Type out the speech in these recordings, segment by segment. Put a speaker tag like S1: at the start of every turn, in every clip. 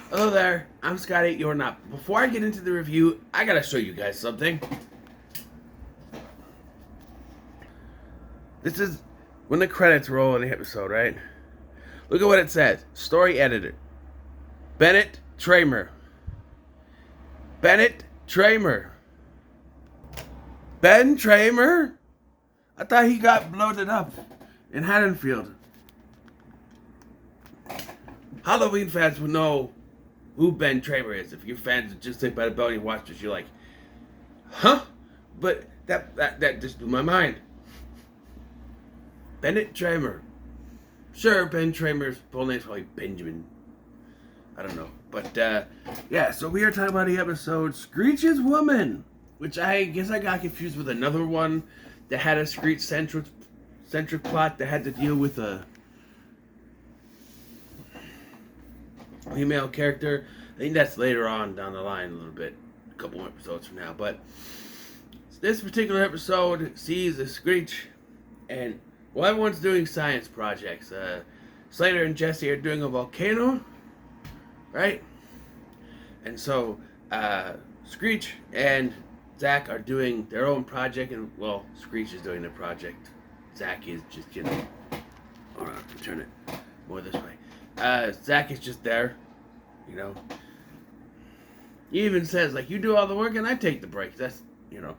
S1: Hello there, I'm Scotty, you're not. Before I get into the review, I gotta show you guys something. This is when the credits roll in the episode, right? Look at what it says. Story editor. Bennett Tramer. Bennett Tramer. Ben Tramer? I thought he got bloated up in Haddonfield. Halloween fans will know who Ben Tramer is. If you're fans of Just Think by the Bell and you watch this, you're like, huh? But that just blew my mind. Bennett Tramer. Sure, Ben Tramer's full name's probably Benjamin. I don't know. But, yeah, so we are talking about the episode Screech's Woman, which I guess I got confused with another one that had a Screech-centric plot that had to deal with a female character. I think that's later on down the line a little bit, a couple more episodes from now. But this particular episode sees a Screech, and well, everyone's doing science projects. Slater and Jesse are doing a volcano, right? And so Screech and Zach are doing their own project, and well, Screech is doing the project. Zach is just, hold on, turn it more this way. Zach is just there, you know. He even says, like, you do all the work and I take the breaks. That's, you know.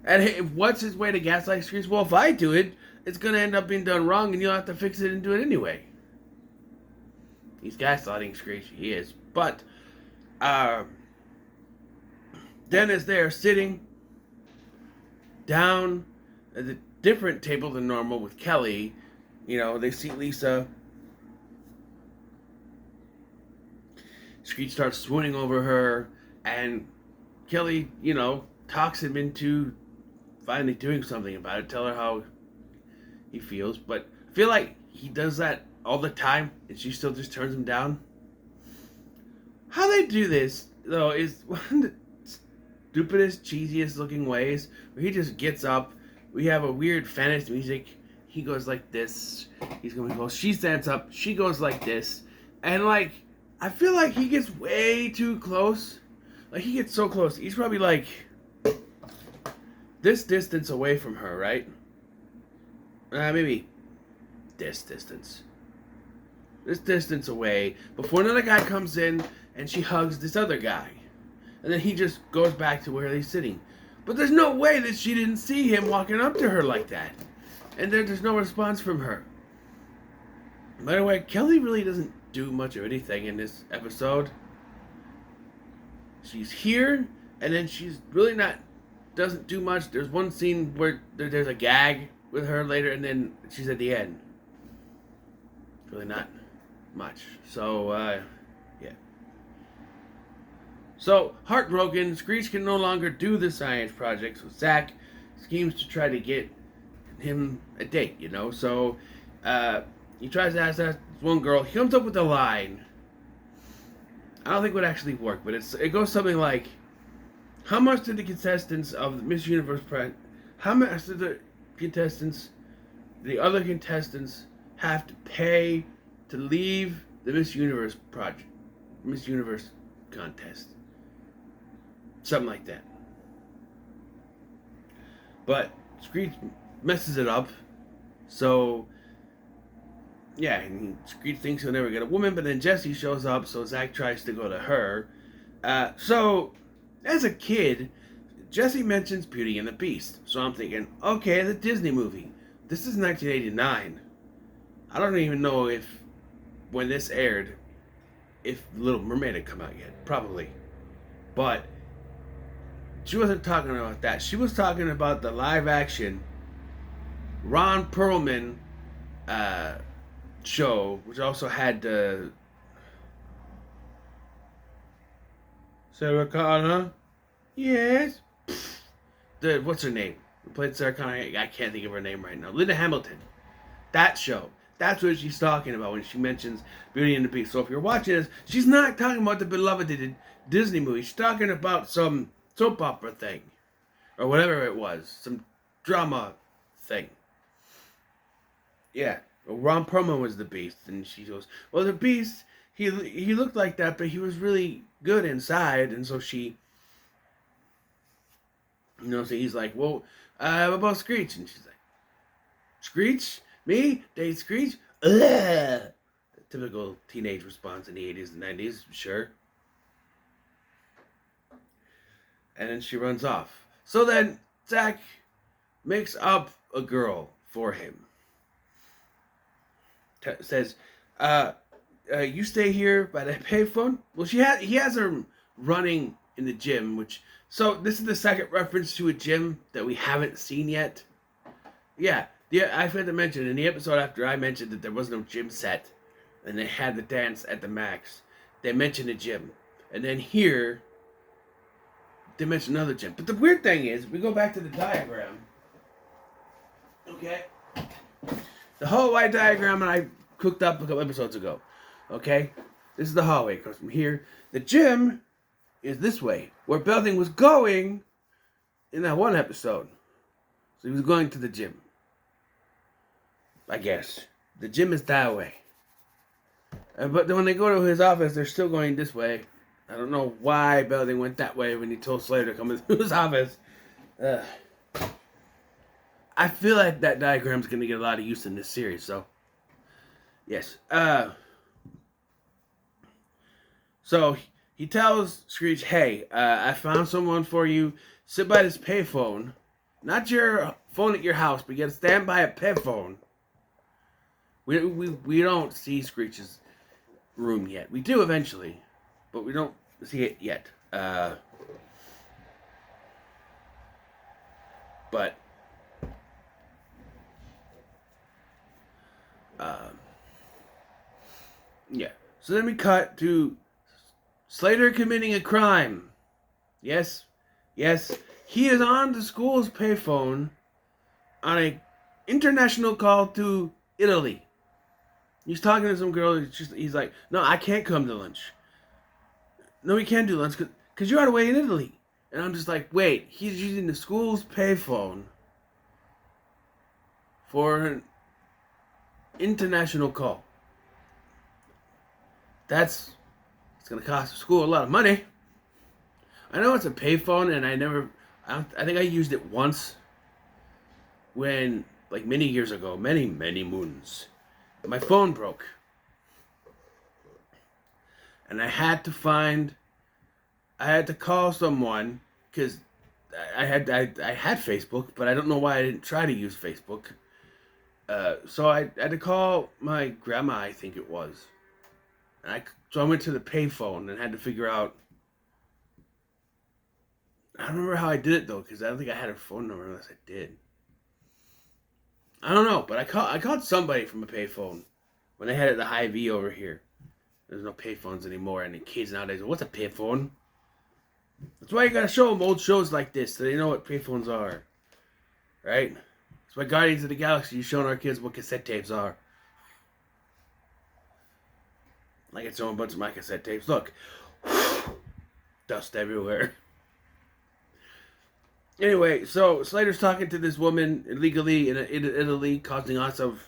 S1: And hey, what's his way to gaslight Screech? Well, if I do it, it's going to end up being done wrong and you'll have to fix it and do it anyway. He's gaslighting Screech. He is. But, Dennis there sitting down at a different table than normal with Kelly. You know, they see Lisa. Screech starts swooning over her, and Kelly, you know, talks him into finally doing something about it, tell her how he feels, but I feel like he does that all the time, and she still just turns him down. How they do this, though, is one of the stupidest, cheesiest looking ways, where he just gets up, we have a weird fantasy music, he goes like this, he's gonna go, she stands up, she goes like this, and like, I feel like he gets way too close. Like, he gets so close. He's probably, like, this distance away from her, right? Maybe this distance. This distance away before another guy comes in and she hugs this other guy. And then he just goes back to where he's sitting. But there's no way that she didn't see him walking up to her like that. And then there's no response from her. By the way, Kelly really doesn't do much of anything in this episode. She's here, and then she's really doesn't do much. There's one scene where there's a gag with her later, and then she's at the end. Really not much. So, yeah. So, heartbroken, Screech can no longer do the science project, so Zach schemes to try to get him a date, you know? So, he tries to ask that one girl. He comes up with a line. I don't think it would actually work, but it goes something like, how much did the contestants of the Miss Universe how much did the other contestants have to pay to leave the Miss Universe contest? Something like that. But Screech messes it up, so yeah, and Screech thinks he'll never get a woman, but then Jessie shows up, so Zach tries to go to her. So, as a kid, Jessie mentions Beauty and the Beast. So I'm thinking, okay, the Disney movie. This is 1989. I don't even know when this aired, if Little Mermaid had come out yet. Probably. But, she wasn't talking about that. She was talking about the live action Ron Perlman, show, which also had Sarah Connor. Yes. What's her name? Who played Sarah Connor? I can't think of her name right now. Linda Hamilton. That show. That's what she's talking about when she mentions Beauty and the Beast. So if you're watching this, she's not talking about the beloved Disney movie. She's talking about some soap opera thing. Or whatever it was. Some drama thing. Yeah. Ron Perlman was the Beast, and she goes, well, the Beast he looked like that, but he was really good inside, and so she, so he's like, well, what about Screech? And she's like, Screech? Me? Date Screech? Ugh. Typical teenage response in the 80s and 90s, sure. And then she runs off. So then Zach makes up a girl for him. Says, you stay here by the payphone. Well, he has her running in the gym, so this is the second reference to a gym that we haven't seen yet. Yeah, I forgot to mention in the episode after I mentioned that there was no gym set, and they had the dance at the max. They mentioned a gym, and then here they mention another gym. But the weird thing is, we go back to the diagram. Okay. The hallway diagram I cooked up a couple episodes ago. Okay? This is the hallway. It goes from here. The gym is this way. Where Belding was going in that one episode. So he was going to the gym. I guess. The gym is that way. But then when they go to his office, they're still going this way. I don't know why Belding went that way when he told Slater to come into his office. I feel like that diagram's going to get a lot of use in this series, so. Yes. So, he tells Screech, hey, I found someone for you. Sit by this payphone. Not your phone at your house, but you got to stand by a payphone. We don't see Screech's room yet. We do eventually, but we don't see it yet. But yeah. So then we cut to Slater committing a crime. Yes. He is on the school's payphone on a international call to Italy. He's talking to some girl. He's like, no, I can't come to lunch. No, we can't do lunch because you're out away in Italy. And I'm just like, wait, he's using the school's payphone for an international call. It's going to cost the school a lot of money. I know it's a payphone, and I think I used it once when, like many years ago, many moons, my phone broke. And I had to call someone because I had Facebook, but I don't know why I didn't try to use Facebook. So I had to call my grandma, I think it was. So I went to the payphone and had to figure out. I don't remember how I did it though, because I don't think I had her phone number unless I did. I don't know, but I called somebody from a payphone when they had it at the Hy-Vee over here. There's no payphones anymore, and the kids nowadays, what's a payphone? That's why you gotta show them old shows like this so they know what payphones are. Right? That's why Guardians of the Galaxy is showing our kids what cassette tapes are. I get showing a bunch of my cassette tapes. Look. Dust everywhere. Anyway, so Slater's talking to this woman illegally in Italy, causing lots of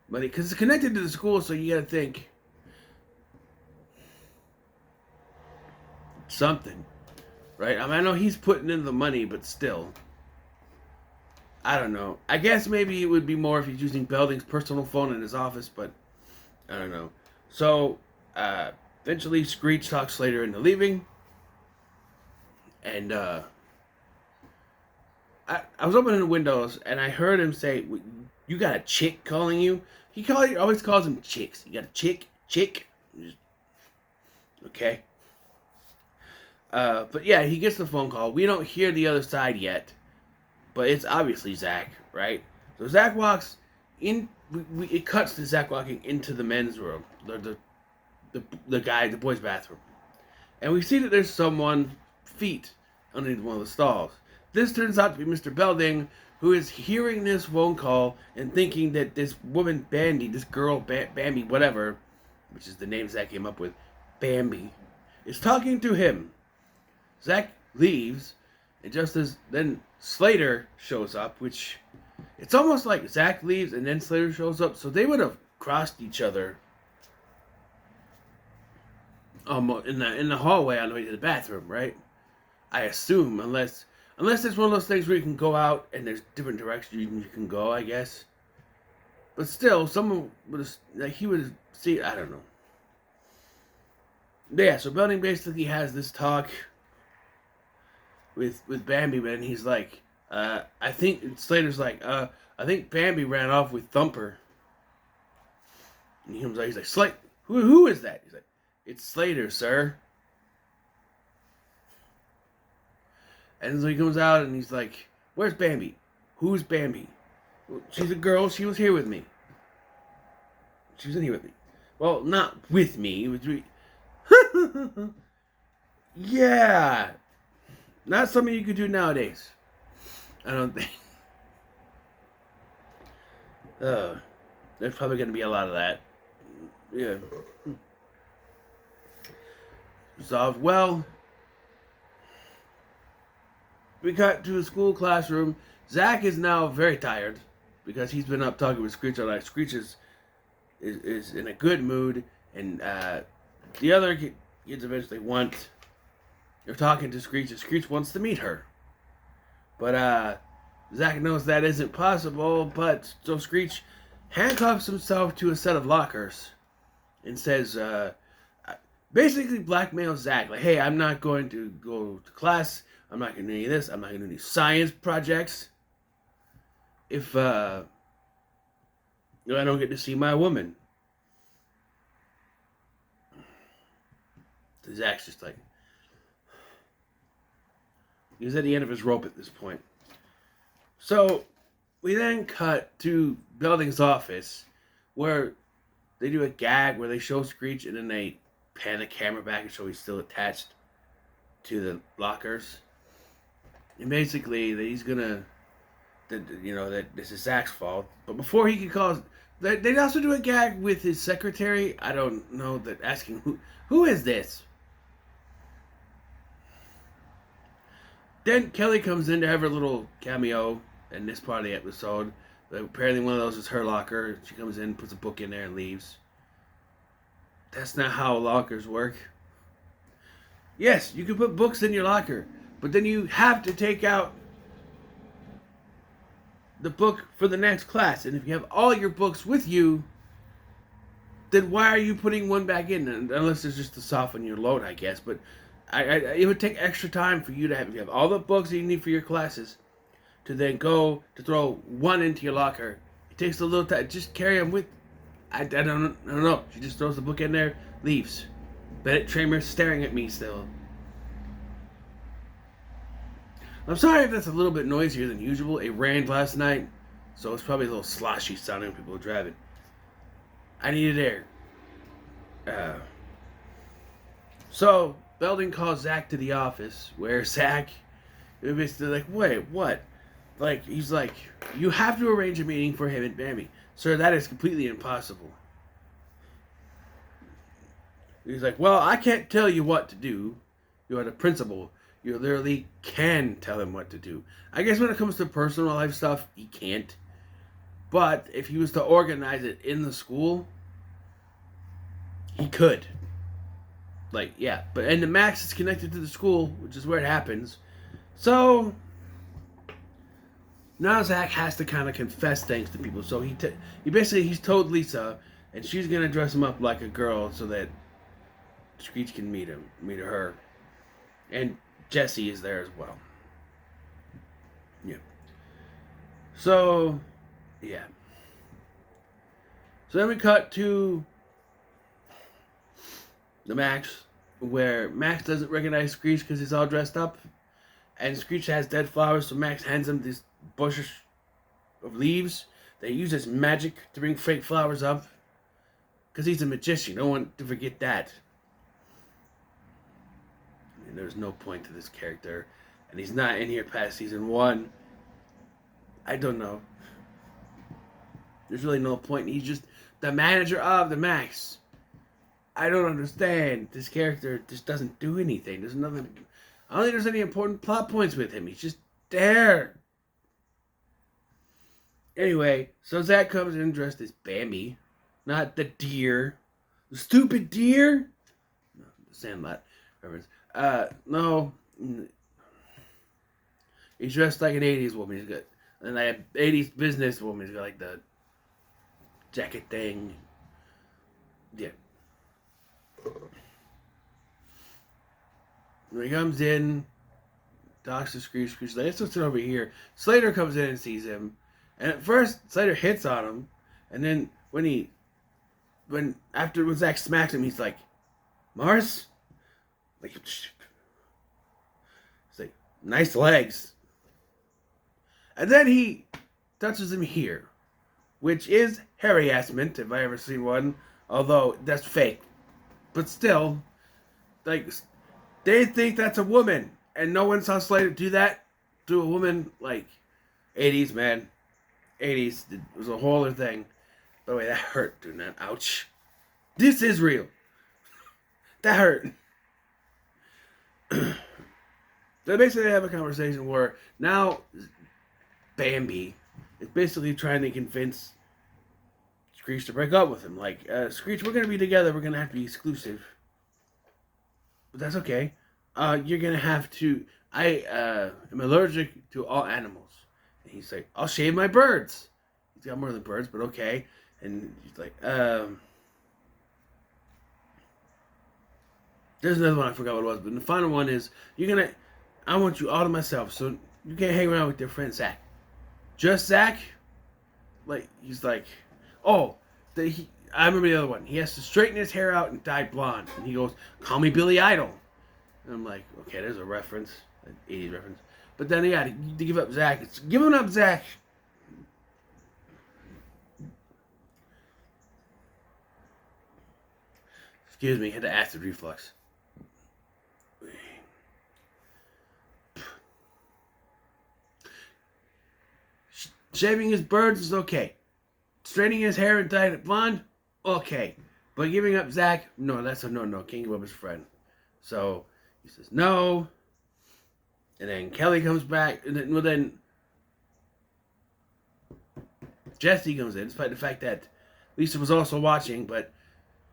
S1: money. Because it's connected to the school, so you gotta think. Something. Right? I know he's putting in the money, but still. I don't know. I guess maybe it would be more if he's using Belding's personal phone in his office, but I don't know. So, eventually Screech talks Slater into leaving. And, I was opening the windows, and I heard him say, you got a chick calling you? He always calls them chicks. You got a chick? Okay. But yeah, he gets the phone call. We don't hear the other side yet, but it's obviously Zach, right? So Zach walks in. It cuts to Zach walking into the men's room, the boys' bathroom, and we see that there's someone feet underneath one of the stalls. This turns out to be Mr. Belding, who is hearing this phone call and thinking that this woman Bambi, this girl Bambi, whatever, which is the name Zach came up with, Bambi, is talking to him. Zach leaves, and just as then Slater shows up, which it's almost like Zach leaves and then Slater shows up, so they would have crossed each other in the hallway on the way to the bathroom, right? I assume, unless it's one of those things where you can go out and there's different directions you can go, I guess. But still, someone would have, like, he would see. I don't know. Yeah, so Belding basically has this talk with Bambi, man. He's like, I think Slater's like, I think Bambi ran off with Thumper. And he's like, Slate, who is that? He's like, it's Slater, sir. And so he comes out and he's like, where's Bambi? Who's Bambi? Well, she's a girl. She was here with me. She was in here with me. Well, not with me. Yeah. Not something you could do nowadays. I don't think. There's probably going to be a lot of that. Yeah. Resolved. Well, we got to a school classroom. Zach is now very tired because he's been up talking with Screech all night. Screech is in a good mood, and the other kids eventually they're talking to Screech, and Screech wants to meet her. But Zach knows that isn't possible, so Screech handcuffs himself to a set of lockers and says, basically blackmails Zach. Like, hey, I'm not going to go to class. I'm not going to do any of this. I'm not going to do any science projects if I don't get to see my woman. So Zach's just like, he's at the end of his rope at this point. So we then cut to Belding's office, where they do a gag where they show Screech and then they pan the camera back and show he's still attached to the lockers. And basically, that he's gonna, that this is Zach's fault. But before he can call, they'd also do a gag with his secretary. I don't know, that asking who is this. Then Kelly comes in to have her little cameo in this part of the episode. Apparently one of those is her locker. She comes in, puts a book in there, and leaves. That's not how lockers work. Yes, you can put books in your locker, but then you have to take out the book for the next class. And if you have all your books with you, then why are you putting one back in? Unless it's just to soften your load, I guess. But it would take extra time for you to have, if you have all the books that you need for your classes, to then go to throw one into your locker. It takes a little time. Just carry them with. I don't know. She just throws the book in there, leaves. Bennett Tramer's staring at me still. I'm sorry if that's a little bit noisier than usual. It rained last night, so it's probably a little sloshy sounding when people are driving. I needed air. So Belding calls Zach to the office, where Zach is basically like, wait, what? Like, he's like, you have to arrange a meeting for him and Bambi. Sir, that is completely impossible. He's like, well, I can't tell you what to do. You are the principal. You literally can tell him what to do. I guess when it comes to personal life stuff, he can't. But if he was to organize it in the school, he could. Like, yeah. And the Max is connected to the school, which is where it happens. So now Zach has to kind of confess things to people. So he's told Lisa, and she's gonna dress him up like a girl so that Screech can meet her, and Jesse is there as well. Yeah. So, yeah. So then we cut to the Max, where Max doesn't recognize Screech because he's all dressed up, and Screech has dead flowers, so Max hands him this bush of leaves that he uses magic to bring fake flowers up, because he's a magician. No one to forget that. I mean, there's no point to this character, and he's not in here past season 1. I don't know. There's really no point. He's just the manager of the Max. I don't understand. This character just doesn't do anything. There's nothing. I don't think there's any important plot points with him. He's just there. Anyway, so Zach comes in dressed as Bambi. Not the deer. The stupid deer. No, Sandlot reference. No. He's dressed like an 80s woman. He's got, and like an 80s business woman. He's got like the jacket thing. Yeah. When he comes in, talks to Screech. Screech's like, let's sit over here. Slater comes in and sees him. And at first, Slater hits on him. And then when Zach smacks him, he's like, Mars? Like, it's like, nice legs. And then he touches him here, which is harassment, if I ever seen one. Although, that's fake. But still, like, they think that's a woman. And no one saw Slater do that to a woman. Like, 80s, man. 80s. It was a whole other thing. By the way, that hurt doing that. Ouch. This is real. That hurt. So basically they have a conversation where now Bambi is basically trying to convince Screech to break up with him. Like, Screech, we're going to be together. We're going to have to be exclusive. But that's okay. You're going to have to... I am allergic to all animals. And he's like, I'll shave my birds. He's got more than birds, but okay. And he's like, there's another one, I forgot what it was. But the final one is, I want you all to myself. So you can't hang around with your friend Zach. Just Zach? Like, he's like, oh, I remember the other one. He has to straighten his hair out and dye blonde. And he goes, call me Billy Idol. And I'm like, okay, there's a reference. An 80s reference. But then, yeah, to give up Zach. It's giving up Zach. Excuse me, had the acid reflux. Shaving his birds is okay. Straightening his hair and dyeing it blonde, okay. But giving up Zach, no, that's a no. Can't give up his friend. So he says no. And then Kelly comes back, and then Jesse comes in, despite the fact that Lisa was also watching, but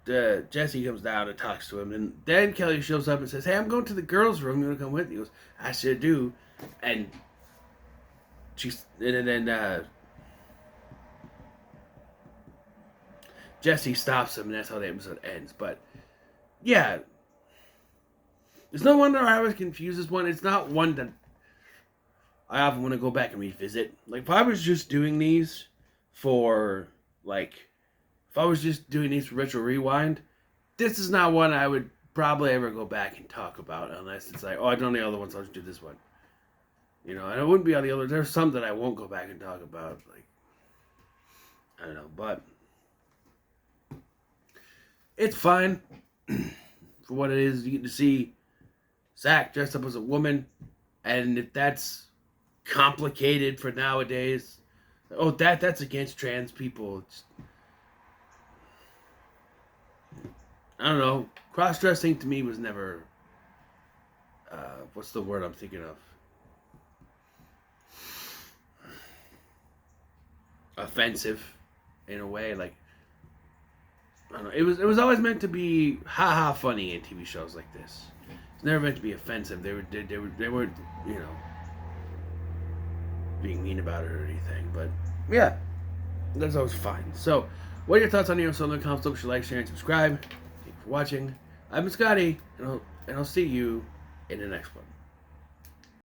S1: Jesse comes down and talks to him, and then Kelly shows up and says, hey, I'm going to the girls' room, you want to come with me? He goes, I sure do. And then Jesse stops him, and that's how the episode ends. But yeah, there's no wonder I was confused. This one, it's not one that I often want to go back and revisit. Like, if I was just doing these for, like, if I was just doing these for Retro Rewind, this is not one I would probably ever go back and talk about, unless it's like, oh, I've done the other ones, so I'll just do this one. You know, and it wouldn't be on the other. There's some that I won't go back and talk about. Like, I don't know, but it's fine for what it is. You get to see Zach dressed up as a woman, and if that's complicated for nowadays, oh, that's against trans people. It's, I don't know. Cross-dressing to me was never, what's the word I'm thinking of? Offensive, in a way. Like, I don't know. It was always meant to be ha-ha funny in TV shows like this. It's never meant to be offensive. They weren't, you know, being mean about it or anything. But yeah, that's always fine. So, what are your thoughts on the episode in the comments? Don't forget to like, share, and subscribe. Thank you for watching. I'm Scotty, and I'll see you in the next one.